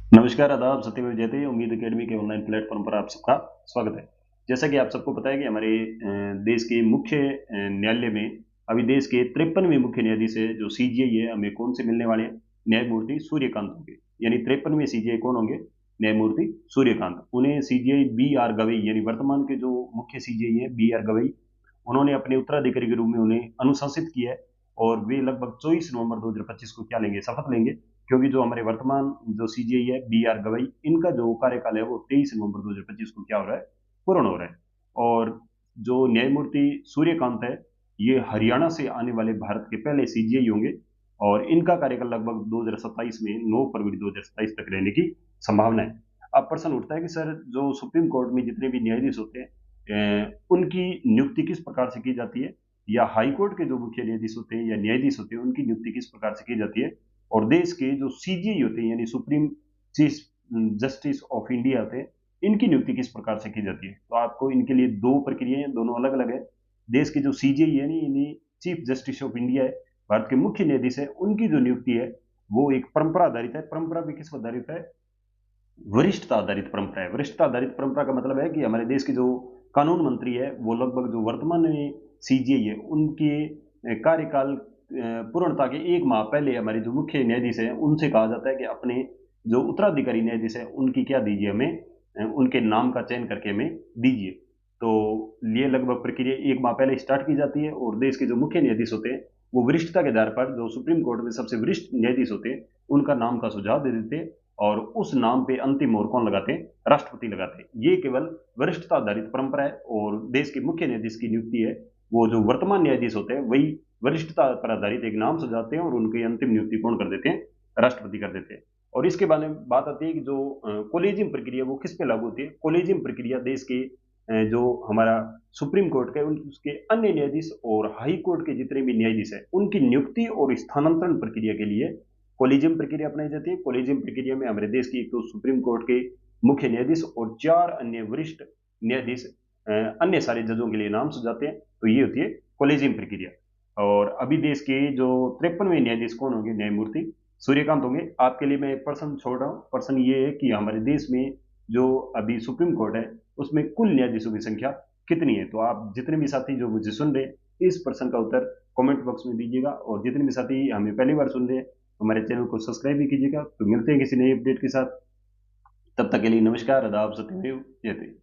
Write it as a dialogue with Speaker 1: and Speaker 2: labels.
Speaker 1: नमस्कार, आदाब, सत्यमेव जयते। उम्मीद अकेडमी के ऑनलाइन प्लेटफॉर्म पर आप सबका स्वागत है। जैसा कि आप सबको पता है कि हमारे देश के मुख्य न्यायालय में अभी देश के 53वें मुख्य न्यायाधीश है, जो सीजेआई है, हमें कौन से मिलने वाले हैं? न्यायमूर्ति सूर्यकांत होंगे। यानी 53वें सीजेआई कौन होंगे? न्यायमूर्ति सूर्यकांत। उन्हें सीजेआई बी आर गवई, यानी वर्तमान के जो मुख्य सीजेआई है बी आर गवई, उन्होंने अपने उत्तराधिकारी के रूप में उन्हें अनुशासित किया है। और वे लगभग 24 नवंबर 2025 को क्या लेंगे? शपथ लेंगे। क्योंकि जो हमारे वर्तमान जो सीजेआई है बी आर गवई, इनका जो कार्यकाल है वो 23 नवंबर 2025 को क्या हो रहा है? पूर्ण हो रहा है। और जो न्यायमूर्ति सूर्यकांत है, ये हरियाणा से आने वाले भारत के पहले सीजेआई होंगे। और इनका कार्यकाल लगभग 2027 में 9 फरवरी 2027 तक रहने की संभावना है। अब प्रश्न उठता है कि सर, जो सुप्रीम कोर्ट में जितने भी न्यायाधीश होते हैं, उनकी नियुक्ति किस प्रकार से की जाती है? या हाई कोर्ट के जो मुख्य न्यायाधीश होते हैं या न्यायाधीश होते हैं, उनकी नियुक्ति किस प्रकार से की जाती है? और देश के जो सीजेआई होते हैं, यानी supreme chief justice of India होते हैं, इनकी नियुक्ति किस प्रकार से की जाती है? तो आपको इनके लिए दो प्रक्रियाएं हैं, दोनों अलग अलग है। देश के जो सीजेआई है, यानी चीफ जस्टिस ऑफ इंडिया है, भारत के मुख्य न्यायाधीश है, उनकी जो नियुक्ति है वो एक परंपरा आधारित है। परंपरा भी किस पर आधारित है? वरिष्ठता आधारित परंपरा है। वरिष्ठता आधारित परंपरा का मतलब है कि हमारे देश के जो कानून मंत्री है, वो लगभग जो वर्तमान में सीजेआई है, उनके कार्यकाल पूर्णता के 1 माह पहले हमारे जो मुख्य न्यायाधीश हैं, उनसे कहा जाता है कि अपने जो उत्तराधिकारी न्यायाधीश हैं, उनकी क्या दीजिए हमें, उनके नाम का चयन करके हमें दीजिए। तो ये लगभग प्रक्रिया 1 माह पहले स्टार्ट की जाती है। और देश के जो मुख्य न्यायाधीश होते हैं, वो वरिष्ठता के आधार पर जो सुप्रीम कोर्ट में सबसे वरिष्ठ न्यायाधीश होते हैं, उनका नाम का सुझाव दे देते हैं। और उस नाम पे अंतिम मोहर कौन लगाते हैं? राष्ट्रपति लगाते हैं। ये केवल वरिष्ठता आधारित परंपरा है। और देश के मुख्य न्यायाधीश की नियुक्ति है, वो जो वर्तमान न्यायाधीश होते हैं, वही वरिष्ठता पर आधारित एक नाम सुझाते हैं और उनकी अंतिम नियुक्ति कौन कर देते हैं? राष्ट्रपति कर देते हैं। और इसके बारे में बात आती है कि जो कोलेजियम प्रक्रिया वो किस पे लागू होती है? कोलेजियम प्रक्रिया देश के जो हमारा सुप्रीम कोर्ट का उसके अन्य न्यायाधीश और हाई कोर्ट के जितने भी न्यायाधीश हैं, उनकी नियुक्ति और स्थानांतरण प्रक्रिया के लिए कोलेजियम प्रक्रिया अपनाई जाती है। कोलेजियम प्रक्रिया में हमारे देश की एक तो सुप्रीम कोर्ट के मुख्य न्यायाधीश और 4 अन्य वरिष्ठ न्यायाधीश अन्य सारे जजों के लिए नाम सुझाते हैं। तो ये होती है कोलेजियम प्रक्रिया। और अभी देश के जो 53वें न्यायाधीश कौन होंगे? न्यायमूर्ति सूर्यकांत होंगे। आपके लिए मैं एक प्रश्न छोड़ रहा हूँ। प्रश्न ये है कि हमारे देश में जो अभी सुप्रीम कोर्ट है, उसमें कुल न्यायाधीशों की संख्या कितनी है? तो आप जितने भी साथी जो मुझे सुन रहे हैं, इस प्रश्न का उत्तर कमेंट बॉक्स में दीजिएगा। और जितने भी साथी हमें पहली बार सुन रहे हैं, हमारे चैनल को सब्सक्राइब भी कीजिएगा। तो मिलते हैं किसी नए अपडेट के साथ। तब तक के लिए नमस्कार, आदाब, सत्यमेव जयते।